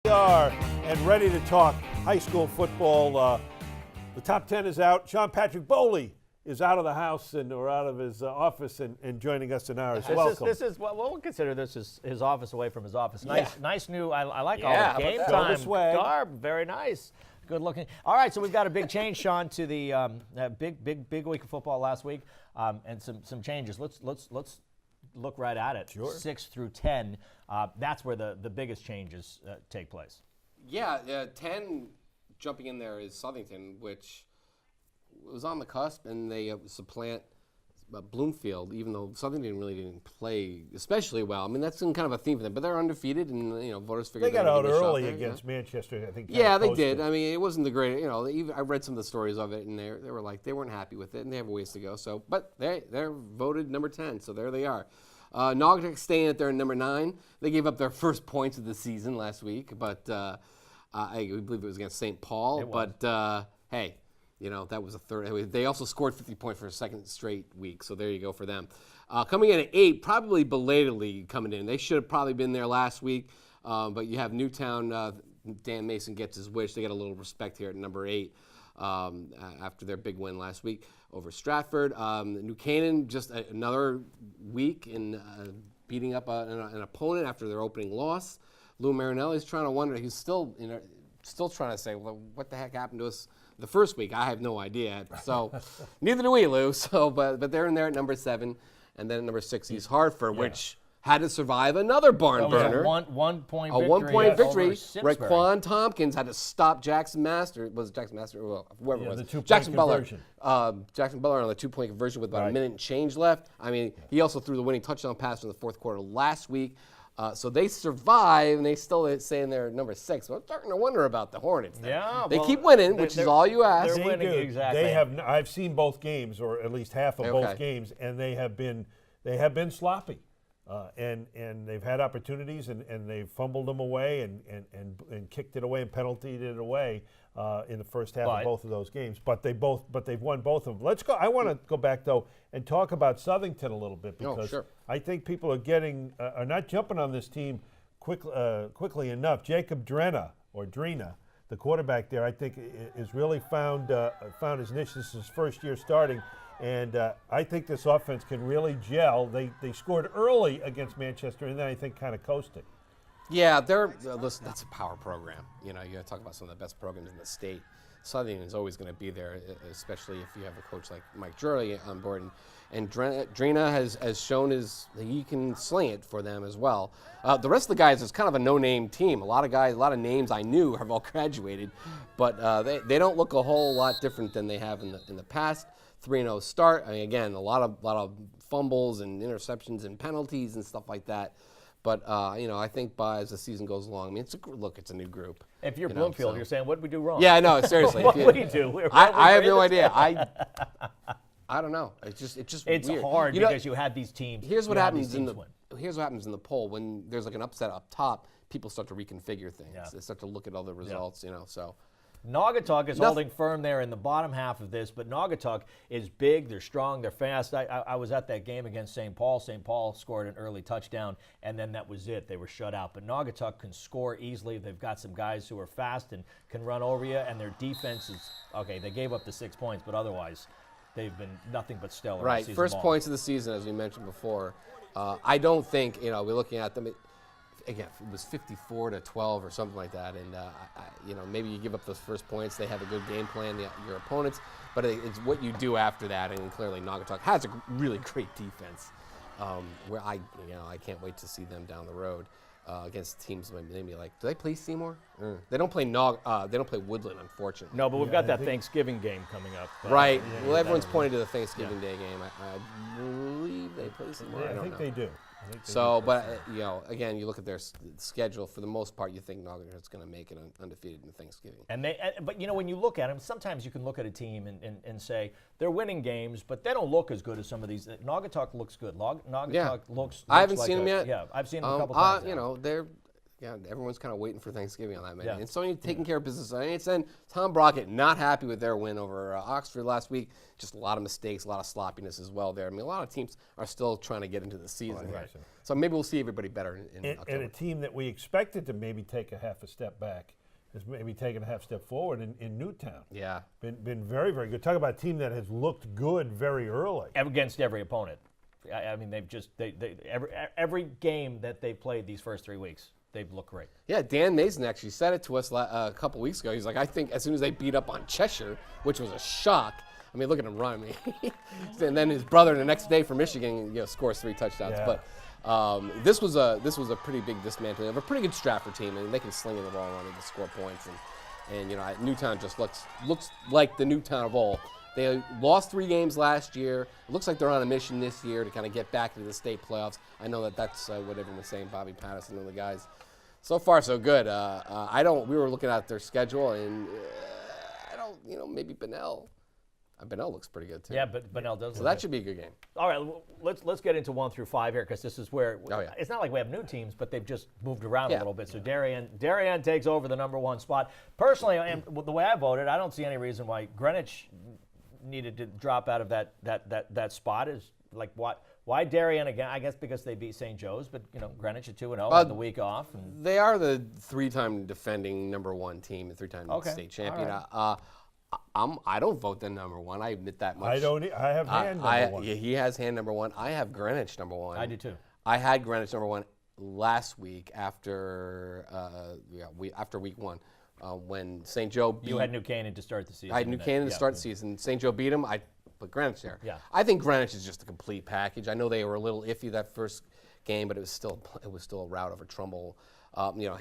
are and ready to talk high school football. The top 10 is out. Sean Patrick Bowley is out of the house or out of his office and joining us in ours. Welcome. This is we'll consider this his office away from his office. Nice new. I like all the game Show the time swag. garb. Very nice. Good looking. All right, so we've got a big change, Sean, to the big week of football last week, and some changes. Let's look right at it. Sure. 6 through 10. That's where the biggest changes take place. Yeah, 10 jumping in there is Southington, which was on the cusp, and they supplant Bloomfield, even though Southington really didn't play especially well. I mean, that's been kind of a theme for them, but they're undefeated, and voters figured They got out early there, against Manchester, I think. Yeah, they did. I mean, it wasn't the great. Even I read some of the stories of it, and they were like they weren't happy with it, and they have a ways to go. So, but they're voted number 10, so there they are. Naugatuck staying at their number 9. They gave up their first points of the season last week, but I believe it was against St. Paul. But hey, that was a third. They also scored 50 points for a second straight week, so there you go for them. Coming in at 8, probably belatedly coming in. They should have probably been there last week, but you have Newtown. Dan Mason gets his wish. They get a little respect here at number 8 after their big win last week over Stratford. New Canaan, just another week in beating up an opponent after their opening loss. Lou Marinelli's trying to wonder. He's still trying to say, well, what the heck happened to us the first week? I have no idea. So neither do we, Lou. So, but they're in there at number 7, and then at number 6 is Hartford, which had to survive another barn burner. A one-point victory. A 1-point victory. Over Simsbury. Raekwon Tompkins had to stop Jackson Master. Was it Jackson Master? Well, whoever it was. The 2-point Jackson conversion. Butler. Jackson Butler on the 2-point conversion with about a minute and change left. I mean, he also threw the winning touchdown pass in the fourth quarter last week. So they survive, and they still saying they're number 6. Well, I'm starting to wonder about the Hornets. Yeah, they keep winning, which is all you ask. They're winning, exactly. They have. I've seen both games, or at least half of both games, and they have been sloppy. And they've had opportunities, and they've fumbled them away and kicked it away and penaltied it away in the first half of both of those games. But they've won both of them. Let's go. I want to go back though and talk about Southington a little bit, because I think people are not jumping on this team quickly enough. Jacob Drena, the quarterback there, I think is really found his niche. This is his first year starting. And I think this offense can really gel. They scored early against Manchester, and then I think kind of coasted. Yeah, listen, that's a power program. You got to talk about some of the best programs in the state. Southern is always going to be there, especially if you have a coach like Mike Drury on board. And Drina has shown he can sling it for them as well. The rest of the guys is kind of a no-name team. A lot of names I knew have all graduated, but they don't look a whole lot different than they have in the past. 3-0 start. I mean, again, a lot of fumbles and interceptions and penalties and stuff like that. But I think as the season goes along, I mean, it's a new group. If you're Bloomfield, you're saying, what did we do wrong? Yeah, I know. Seriously, what did we do? I have no idea. I don't know. It's it's weird. Hard because you had these teams. Here's what happens in the poll when there's like an upset up top. People start to reconfigure things. Yeah. They start to look at other results. So. Naugatuck is holding firm there in the bottom half of this, but Naugatuck is big, they're strong, they're fast. I was at that game against St. Paul. St. Paul scored an early touchdown, and then that was it. They were shut out. But Naugatuck can score easily. They've got some guys who are fast and can run over you, and their defense is, okay, they gave up the 6 points, but otherwise they've been nothing but stellar. Right, first points of the season, as we mentioned before. I don't think, we're looking at them. Again, it was 54-12 or something like that, and maybe you give up those first points. They have a good game plan, your opponents, but it's what you do after that. And clearly, Naugatuck has a really great defense. Where I can't wait to see them down the road against teams maybe like. Do they play Seymour? They don't play They don't play Woodland, unfortunately. No, but we've got that Thanksgiving game coming up. Right. Well, everyone's pointing to the Thanksgiving Day game. I believe they play Seymour. I think they do. But again, you look at their schedule. For the most part, you think Naugatuck's going to make it undefeated in Thanksgiving. But when you look at them, sometimes you can look at a team and say they're winning games, but they don't look as good as some of these. Naugatuck looks good. Naugatuck looks. I haven't like seen them yet. Yeah, I've seen them a couple times. Yeah, everyone's kind of waiting for Thanksgiving on that, man. Yeah. And so taking care of business. And then Tom Brockett not happy with their win over Oxford last week. Just a lot of mistakes, a lot of sloppiness as well there. I mean, a lot of teams are still trying to get into the season here. So maybe we'll see everybody better in October. And a team that we expected to maybe take a half a step back has maybe taken a half step forward in Newtown. Yeah. Been very, very good. Talk about a team that has looked good very early. Against every opponent. I mean, every game that they've played these first 3 weeks, they've looked great. Yeah, Dan Mason actually said it to us a couple weeks ago. He's like, I think as soon as they beat up on Cheshire, which was a shock. I mean, look at him run. I mean, and then his brother the next day for Michigan, scores 3 touchdowns. Yeah. But this was a pretty big dismantling of a pretty good Stratford team, and they can sling the ball around to score points. And Newtown just looks like the Newtown of old. They lost 3 games last year. It looks like they're on a mission this year to kind of get back into the state playoffs. I know that's what everyone was saying, Bobby Patterson and the guys. So far, so good. We were looking at their schedule, and maybe Bunnell. Bunnell looks pretty good, too. Yeah, but Bunnell does. So that should be a good game. All right, let's get into 1 through 5 here, because this is where yeah. it's not like we have new teams, but they've just moved around a Yeah. little bit. So Darien takes over the number 1 spot. Personally, and the way I voted, I don't see any reason why Greenwich needed to drop out of that spot. Is like why Darien again? I guess because they beat St. Joe's, but Greenwich at 2-0 had the week off. And They are the 3-time defending number 1 team, the 3-time Okay. state champion. All I don't vote them number 1. I admit that much. I don't. I have hand number 1. Yeah, he has hand number 1. I have Greenwich number 1. I do too. I had Greenwich number 1 last week after week 1 when St. Joe beat. You had New Canaan to start the season. I had New Canaan to start the season. St. Joe beat him. I put Greenwich there. Yeah. I think Greenwich is just a complete package. I know they were a little iffy that first game, but it was still a rout over Trumbull.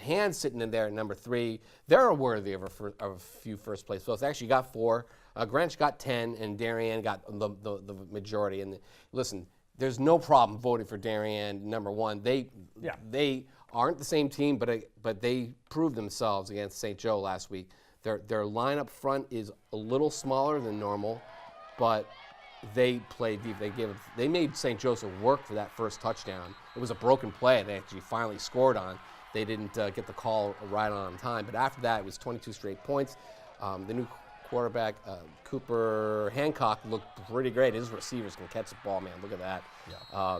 Hand sitting in there at number 3. They're worthy of a few first place votes. They actually got 4. Greenwich got 10, and Darien got the majority. And listen, there's no problem voting for Darien number 1. They aren't the same team, but they proved themselves against St. Joe last week. Their line up front is a little smaller than normal, but they played deep. They made St. Joseph work for that first touchdown. It was a broken play they actually finally scored on. They didn't get the call right on time, but after that, it was 22 straight points. The new quarterback, Cooper Hancock, looked pretty great. His receivers can catch the ball, man. Look at that. Yeah.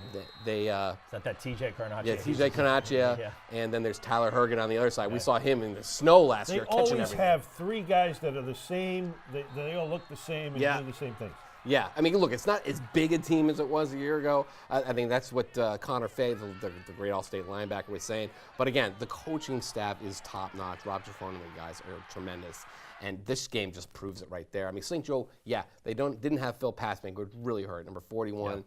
Is that TJ Carnaccia? Yeah, TJ Carnaccia, Yeah. and then there's Tyler Hergen on the other side. We saw him in the snow last They year catching always everything. have 3 guys that are the same. They all look the same and Yeah. do the same things. Yeah, I mean, look, it's not as big a team as it was a year ago. I think that's what Connor Fay, the great All-State linebacker, was saying. But again, the coaching staff is top-notch. Rob Jafone and the guys are tremendous. And this game just proves it right there. I mean, St. Joe, they didn't have Phil Passbank, who really hurt. Number 41,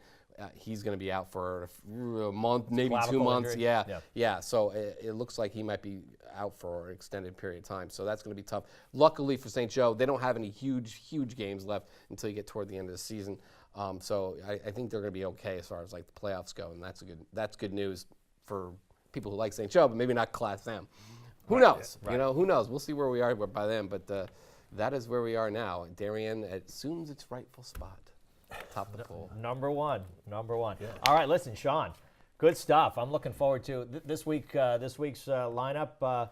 he's going to be out for a month, maybe 2 months. Injury. Yeah. So it looks like he might be out for an extended period of time. So that's going to be tough. Luckily for St. Joe, they don't have any huge games left until you get toward the end of the season. So I think they're going to be okay as far as like the playoffs go, and that's good news for people who like St. Joe, but maybe not Class M. Who knows? Right. Who knows? We'll see where we are by then. But that is where we are now. Darien assumes its rightful spot, top of the poll. Number one. Yeah. All right, listen, Sean, good stuff. I'm looking forward to this week's lineup.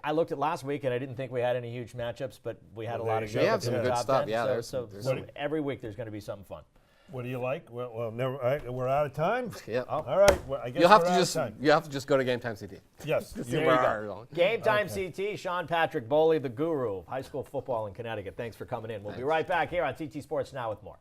I looked at last week, and I didn't think we had any huge matchups, but we had a lot of We have some in the good top stuff. 10, Yeah, so there's some. every week there's going to be something fun. What do you like? Well, we're out of time. Yeah. All right. Well, I guess You have we're to out just of time. go to GameTimeCT. Yes. See There where you we're go. going. Game Time CT, Sean Patrick Bowley, the guru of high school football in Connecticut. Thanks for coming in. We'll be right back here on CT Sports Now with more.